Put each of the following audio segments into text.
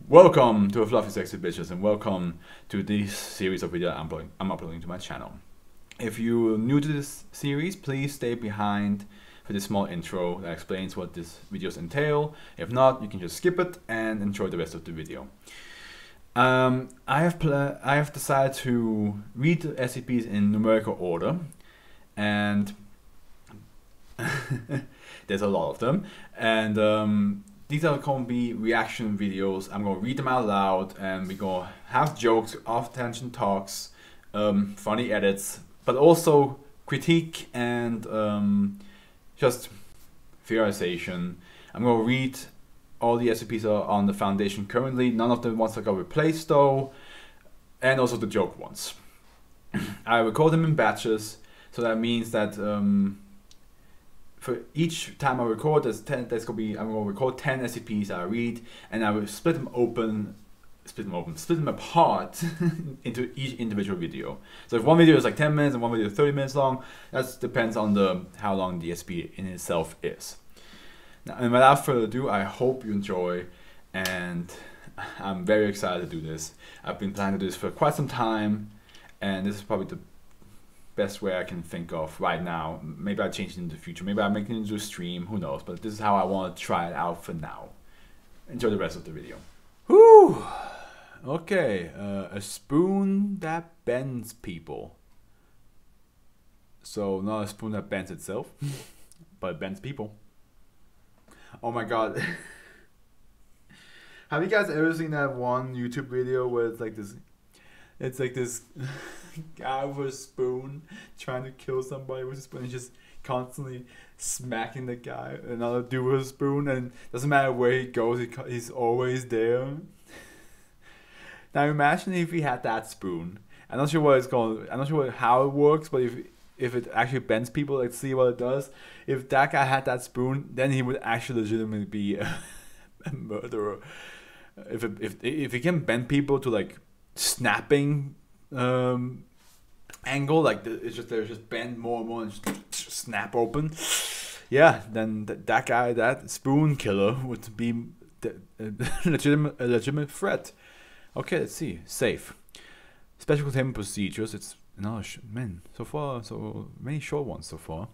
Welcome to a Fluffy Sexy Bitches, and welcome to this series of videos I'm uploading to my channel. If you're new to this series, please stay behind for this small intro that explains what these videos entail. If not, you can just skip it and enjoy the rest of the video. I have decided to read the SCPs in numerical order, and there's a lot of them, and these are going to be reaction videos. I'm going to read them out loud, and we're going to have jokes, off-tangent talks, funny edits, but also critique and just theorization. I'm going to read all the SCPs are on the Foundation currently. None of the ones that got replaced though, and also the joke ones. I record them in batches, so that means that for each time I record, I'm going to record 10 SCPs that I read, and I will split them apart into each individual video. So if one video is like 10 minutes and one video is 30 minutes long, that depends on how long the SCP in itself is. Now, and without further ado, I hope you enjoy, and I'm very excited to do this. I've been planning to do this for quite some time, and this is probably the best way I can think of right now. Maybe I'll change it in the future. Maybe I'll make it into a stream. Who knows? But this is how I want to try it out for now. Enjoy the rest of the video. Whew. Okay. A spoon that bends people. So not a spoon that bends itself, but it bends people. Oh my god. Have you guys ever seen that one YouTube video where it's like this guy with a spoon trying to kill somebody with a spoon and just constantly smacking the guy, another dude with a spoon, and doesn't matter where he goes, he's always there. Now imagine if he had that spoon. I'm not sure what it's called. I'm not sure how it works, but if it actually bends people, let's see what it does. If that guy had that spoon, then he would actually legitimately be a murderer. If he can bend people to like snapping angle, like they're just bend more and more and just snap open, yeah, then that guy, that spoon killer, would be a legitimate threat. Okay, let's see. Safe. Special containment procedures. It's another so many short ones so far.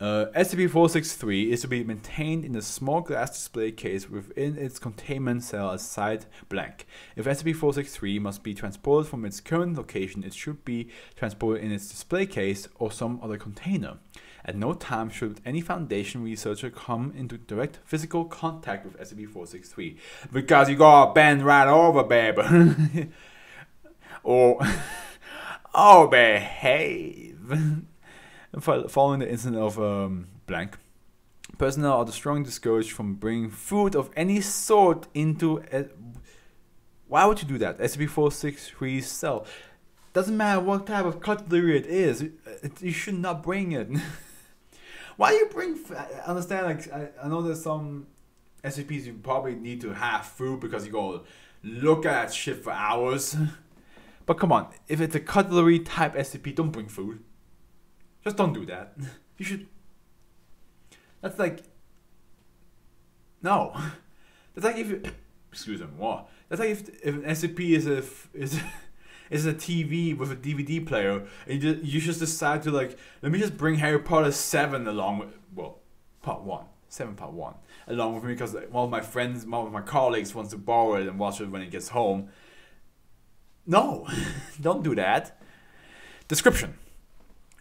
SCP-463 is to be maintained in a small glass display case within its containment cell as site blank. If SCP-463 must be transported from its current location, it should be transported in its display case or some other container. At no time should any Foundation researcher come into direct physical contact with SCP-463, because you gotta bend right over, baby. Or, oh, behave. Following the incident of blank, personnel are strongly discouraged from bringing food of any sort into why would you do that? SCP-463's cell. Doesn't matter what type of cutlery it is, you should not bring it. Why do you bring? I understand, like I know there's some SCPs you probably need to have food because you go look at that shit for hours. But come on, if it's a cutlery type SCP, don't bring food. Just don't do that. You should. That's like. No. That's like if. Excuse me. What? That's like if an SCP is a TV with a DVD player, and you just decide to like, let me just bring Harry Potter 7 along with, well, part 1, 7 part 1 along with me because one of my friends, one of my colleagues wants to borrow it and watch it when he gets home. No, don't do that. Description.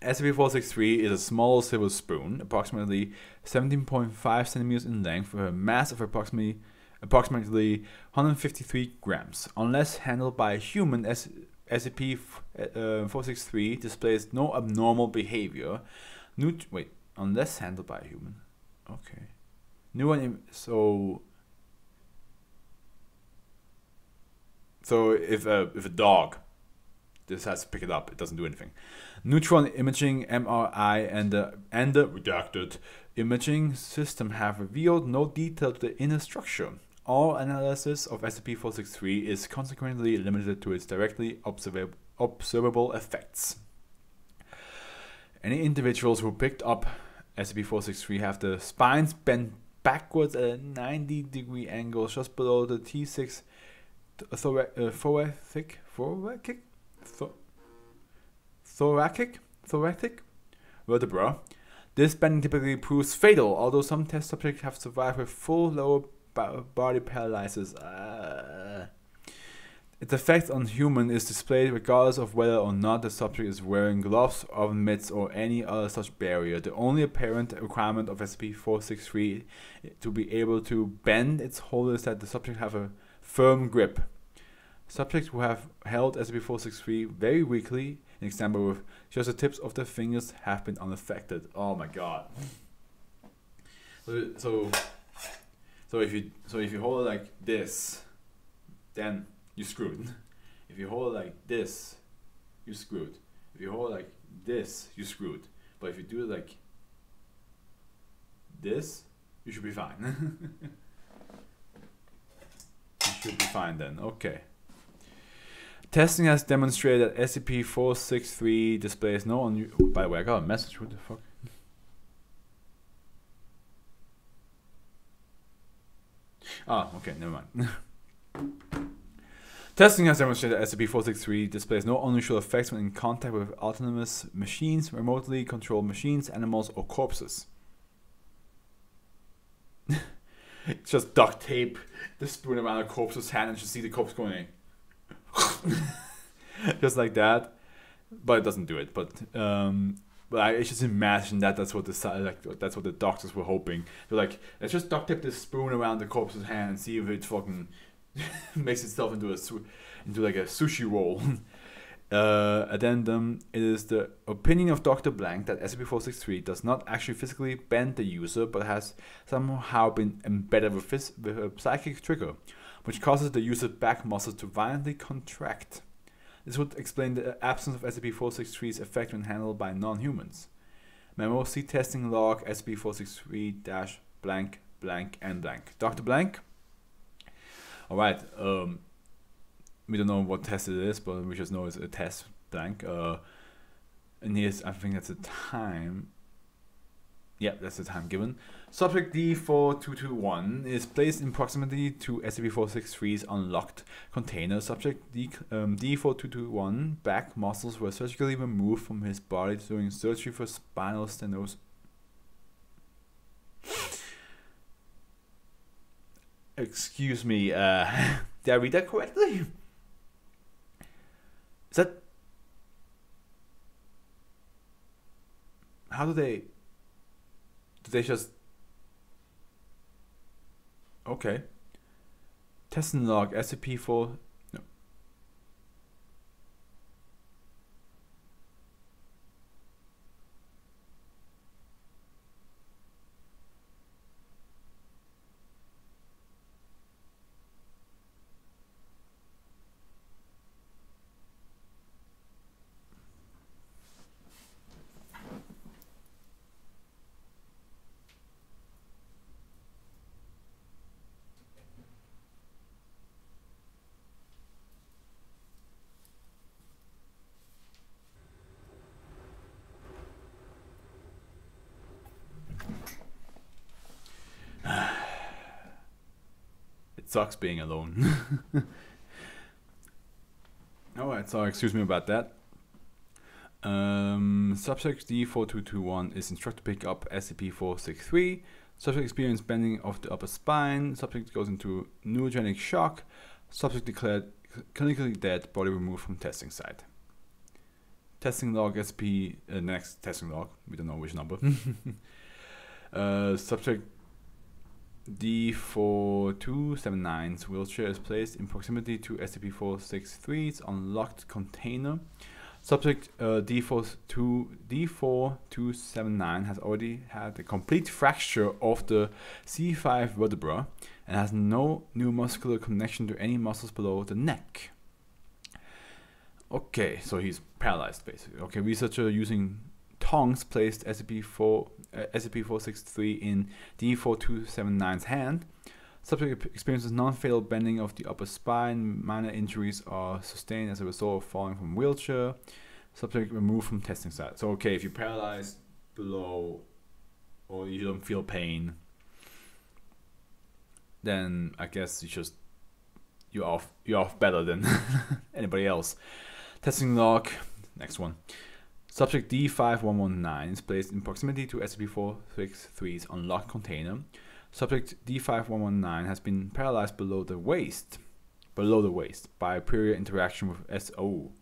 SCP-463 is a small silver spoon, approximately 17.5 centimeters in length, with a mass of approximately 153 grams. Unless handled by a human, SCP-463 displays no abnormal behavior. Unless handled by a human. Okay. So if a dog decides to pick it up, it doesn't do anything. Neutron imaging, MRI, and the redacted imaging system have revealed no detail to the inner structure. All analysis of SCP-463 is consequently limited to its directly observable effects. Any individuals who picked up SCP-463 have the spines bent backwards at a 90-degree angle just below the T6 thoracic vertebra. This bending typically proves fatal, although some test subjects have survived with full lower body paralysis. Its effect on human is displayed regardless of whether or not the subject is wearing gloves, oven mitts, or any other such barrier. The only apparent requirement of SCP-463 to be able to bend its hold is that the subject have a firm grip. Subjects who have held SCP-463 very weakly, an example with just the tips of their fingers, have been unaffected. Oh my god. So if you hold it like this, then you're screwed. If you hold it like this, you're screwed. If you hold it like this, you're screwed. But if you do it like this, you should be fine. You should be fine then. Okay. Testing has demonstrated that SCP-463 displays no unusual. By the way, I got a message. What the fuck? Ah, okay, never mind. Testing has demonstrated that SCP-463 displays no unusual effects when in contact with autonomous machines, remotely controlled machines, animals, or corpses. Just duct tape the spoon around a corpse's hand and just see the corpse going just like that, but it doesn't do it. But I just imagine that's what that's what the doctors were hoping. They're like, let's just duct tape this spoon around the corpse's hand and see if it fucking makes itself into like a sushi roll. Addendum: it is the opinion of Dr. Blank that SCP-463 does not actually physically bend the user, but has somehow been embedded with a psychic trigger, which causes the user's back muscles to violently contract. This would explain the absence of SCP-463's effect when handled by non-humans. Memo: see testing log SCP-463-blank, blank, and blank. Dr. Blank? Alright, we don't know what test it is, but we just know it's a test blank. And here's, I think that's the time. Yeah, that's the time given. Subject D4221 is placed in proximity to SCP-463's unlocked container. Subject D4221 back muscles were surgically removed from his body during surgery for spinal stenosis. Excuse me, did I read that correctly? Is that... How do they just... Okay. Testing log SCP-4... No. Sucks being alone. Alright, so excuse me about that. Subject D4221 is instructed to pick up SCP-463. Subject experience bending of the upper spine. Subject goes into neurogenic shock. Subject declared clinically dead, body removed from testing site. Testing log SCP, next testing log, we don't know which number. Subject D4279's wheelchair is placed in proximity to SCP-463's unlocked container. Subject D4279 has already had a complete fracture of the C5 vertebra and has no neuromuscular connection to any muscles below the neck. Okay, so he's paralyzed basically. Okay, researcher using tongs placed SCP-463 in D4279's hand. Subject experiences non-fatal bending of the upper spine. Minor injuries are sustained as a result of falling from wheelchair. Subject removed from testing site. So okay, if you're paralyzed below or you don't feel pain, then I guess you're off better than anybody else. Testing log, next one. Subject D5119 is placed in proximity to SCP-463's unlocked container. Subject D5119 has been paralyzed below the waist by prior interaction with SO.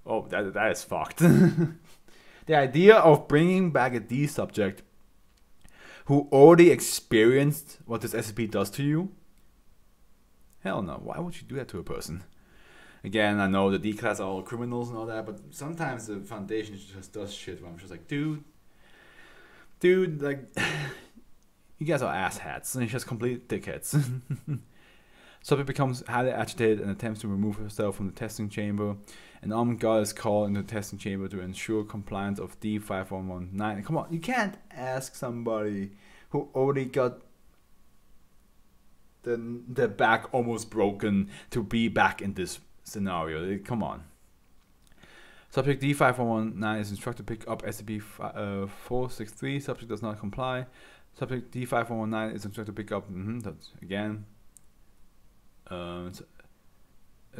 Oh, that is fucked. The idea of bringing back a D subject who already experienced what this SCP does to you? Hell no, why would you do that to a person? Again, I know the D-class are all criminals and all that, but sometimes the Foundation just does shit where I'm just like, dude, like, you guys are asshats, and you're just complete dickheads. Subject becomes highly agitated and attempts to remove herself from the testing chamber. An armed guard is called into the testing chamber to ensure compliance of D5119. Come on, you can't ask somebody who already got their back almost broken to be back in this scenario. Come on. Subject D5119 is instructed to pick up SCP-463. Subject does not comply. Subject D5119 is instructed to pick up. That's again.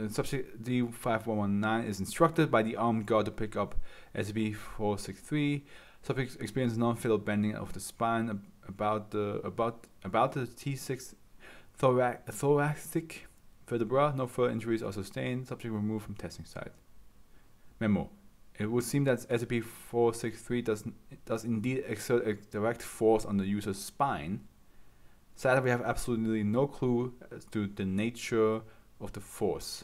Subject D5119 is instructed by the armed guard to pick up SCP-463. Subject experiences non-fatal bending of the spine about the T6 thoracic vertebra. No further injuries are sustained. Subject removed from testing site. Memo. It would seem that SCP-463 does indeed exert a direct force on the user's spine. Sadly, we have absolutely no clue as to the nature of the force.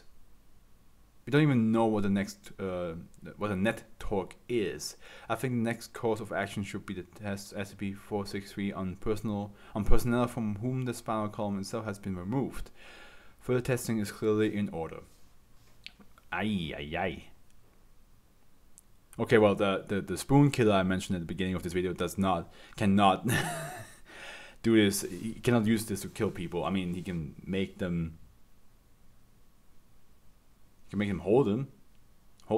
We don't even know what the net torque is. I think the next course of action should be to test SCP-463 on personnel from whom the spinal column itself has been removed. Further testing is clearly in order. Aye. Okay, well, the spoon killer I mentioned at the beginning of this video cannot do this. He cannot use this to kill people. I mean, he can make them hold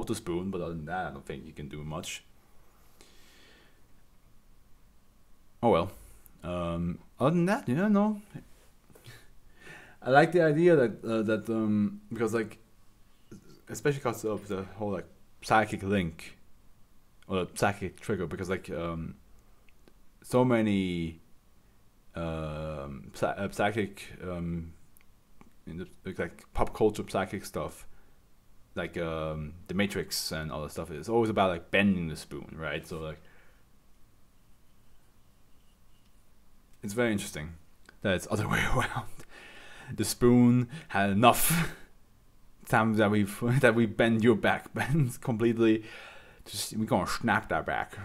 the spoon, but other than that, I don't think he can do much. Oh well. Other than that, yeah, no. I like the idea that because like, especially because of the whole like psychic link or psychic trigger, because like so many psychic like pop culture psychic stuff, like the Matrix and all that stuff, is always about like bending the spoon, right? So like, it's very interesting that it's other way around. The spoon had enough times that we bend your back, bends completely. We're gonna snap that back.